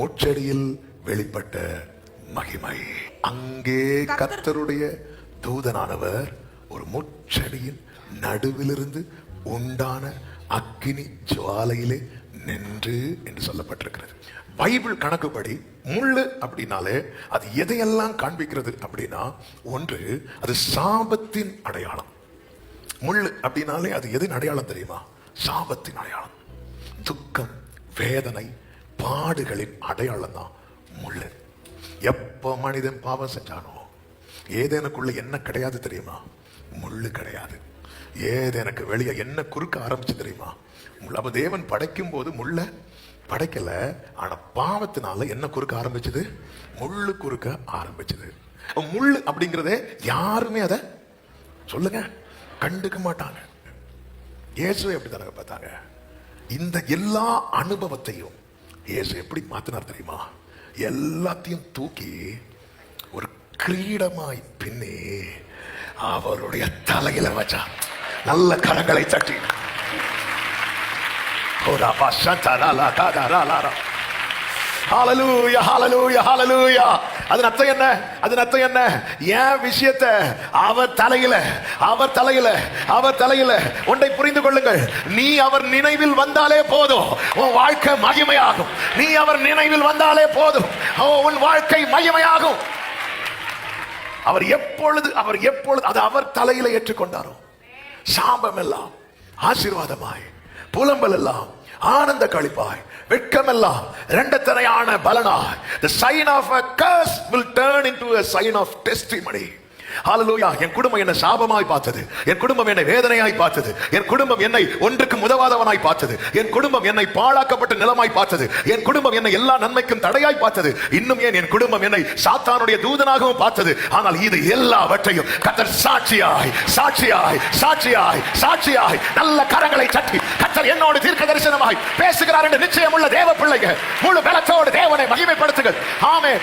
முட்செடியில் வெளிப்பட்ட மகிமை. அங்கே கர்த்தருடைய தூதனானவர் ஒரு முட்செடியின் நடுவிலிருந்து உண்டான அக்கினி ஜுவாலையிலே நின்று என்று சொல்லப்பட்டிருக்கிறது. பைபிள் கணக்குப்படி முள்ளு அப்படின்னாலே அது எதையெல்லாம் காண்பிக்கிறது அப்படின்னா, ஒன்று அது சாபத்தின் அடையாளம். முள்ளு அப்படின்னாலே அது எதின் அடையாளம் தெரியுமா? சாபத்தின் அடையாளம். துக்கம், வேதனை, பாடுகளின் அடையாளம் தான் முள்ளு. எப்ப மனிதன் பாவம் செஞ்சானோ ஏதேனுக்குள்ள என்ன கிடையாது தெரியுமா? முள்ளு கிடையாது. ஏதேனுக்கு வெளியே என்ன குறுக்க ஆரம்பிச்சு தெரியுமா? அப்ப தேவன் படைக்கும் போது முள்ள படைக்கல, ஆனா பாவத்தினால என்ன குறுக்க ஆரம்பிச்சது? முள்ளு குறுக்க ஆரம்பிச்சது. முள்ளு அப்படிங்கறதே யாருமே அத சொல்லுங்க கண்டுக்க மாட்டாங்க. இயேசுவை எப்படி தானங்க பார்த்தாங்க? இந்த எல்லா அனுபவத்தையும் இயேசு எப்படி மாத்தினார் தெரியுமா? எல்லாத்தையும் தூக்கி ஒரு கிரீடமாய் பின்னி அவருடைய தலையில வச்சார். நல்ல கரங்களை தட்டி ஹல்லேலூயா, ஹல்லேலூயா, ஹல்லேலூயா. அதன் அர்த்தம் என்ன? அதன் அர்த்தம் என்ன? என் விஷயத்தை அவர் தலையில, அவர் தலையில, அவர் தலையில. ஒன்றை புரிந்து கொள்ளுங்கள், நீ அவர் நினைவில் வந்தாலே போதும், உன் வாழ்க்கை மகிமையாகும். நீ அவர் நினைவில் வந்தாலே போதும், உன் வாழ்க்கை மகிமையாகும். அவர் எப்பொழுது அது அவர் தலையில ஏற்றுக்கொண்டாரோ, சாபம் எல்லாம் ஆசீர்வாதமாய், புலம்பல் எல்லாம் ஆனந்த களிப்பாய், வெட்கமெல்லாம் இரண்டத்தனையான பலனாய். The sign of a curse will turn into a sign of testimony. ஹல்லேலூயா. என் குடும்பம் என்னை சாபமாய் பார்த்தது, என் குடும்பம் என்னை வேதனையாய் பார்த்தது, என் குடும்பம் என்னை ஒன்றுக்கு உதவாதவனாய் பார்த்தது, என் குடும்பம் என்னை பாழாக்கப்பட்ட நிலமாய் பார்த்தது, என் குடும்பம் என்னை எல்லா நன்மைக்கும் தடையாய் பார்த்தது, இன்னும் ஏன் என் குடும்பம் என்னை சாத்தானுடைய தூதனாகவும் பார்த்தது. ஆனால் இது எல்லாவற்றையும் கர்த்தர் சாட்சியாய், சாட்சியாய், சாட்சியாய், சாட்சியாய் நல்ல கரங்களை தட்டி கர்த்தர் என்னோடு தீர்க்க தரிசனமாய் பேசுகிறார் என்று நிச்சயம் உள்ள தேவ பிள்ளைகள் முழு பலத்தோடு தேவனை மகிமைப்படுத்துங்கள். ஆமென்.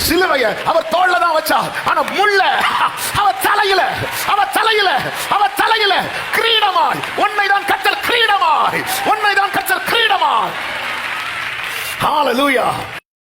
சிலுவைய அவர் தோள்ல தான் வச்சார், ஆனா முள்ள அவர் தலையில, அவர் தலையில, அவர் தலையில கிரீடமாய். உன்னைதான் கர்த்தர் கிரீடமாய், உன்னைதான் கர்த்தர் கிரீடமாய். ஹல்லேலூயா.